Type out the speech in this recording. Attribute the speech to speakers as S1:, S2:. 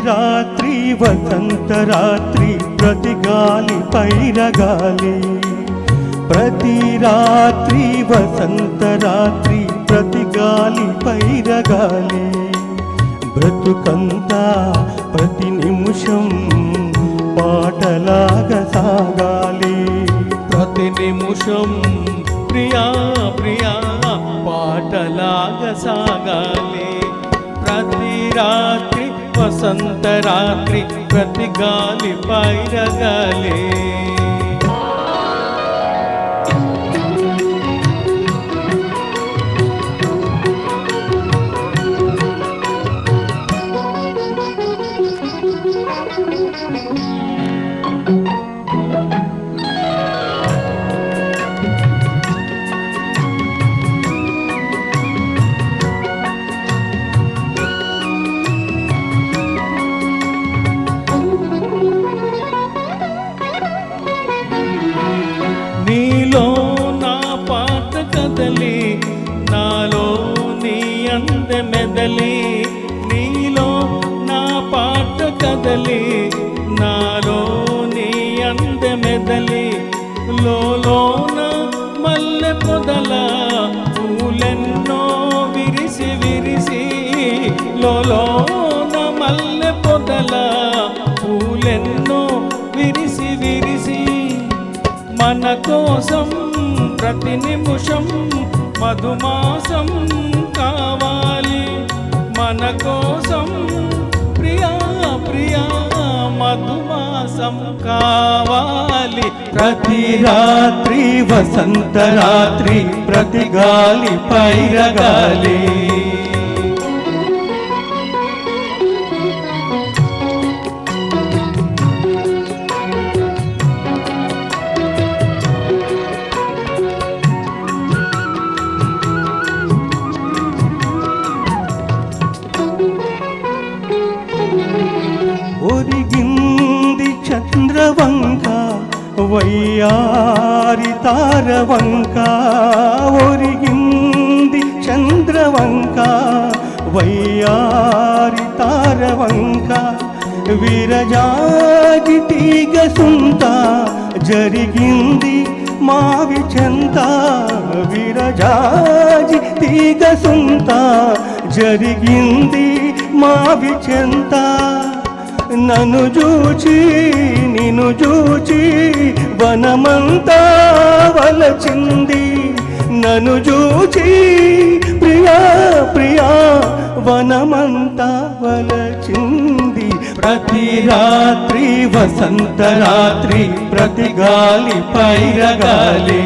S1: రాత్రి వసంత రాత్రి ప్రతి గాలి పైరగాలి ప్రతి రాత్రి వసంత రాత్రి ప్రతి గాలి పైరగాలి బ్రతుకంతా ప్రతి నిమిషం పాటలాగా సాగాలి
S2: ప్రతి నిమిషం ప్రియా ప్రియా పాటలాగా సాగాలి ప్రతి రాత్రి వసంత రాత్రి ప్రతి గాలి పైరగాలి నీలో నా పాట కదలి నాలో నీ అంద మెదలి నీలో నా పాట కదలి నాలో నీ అంద మెదలి లోన మల్లె పొదల పూలెన్నో విరిసి విరిసి లోన మల్లె పొదల పూలెన్నో విరిసి విరిసి మన కోసం ప్రతి నిమిషం మధుమాసం కావాలి మన కోసం ప్రియా ప్రియా మధుమాసం కావాలి
S1: ప్రతి రాత్రి వసంత రాత్రి ప్రతి గాలి పైరగాలి ఒరిగింది చంద్రవంక వయ్యారి తారవంక ఒరిగింది చంద్రవంక వయ్యారి తారవంక విరజాజి తీగ సుంత జరిగింది మావి చెంత విరజాజి తీగ సుంత జరిగింది మావి చెంత నన్ను చూచి నిన్ను చూచి వనమంతా వలచింది నన్ను చూచి ప్రియా ప్రియా వనమంతా వలచింది ప్రతి రాత్రి వసంత రాత్రి ప్రతి గాలి పైరగాలి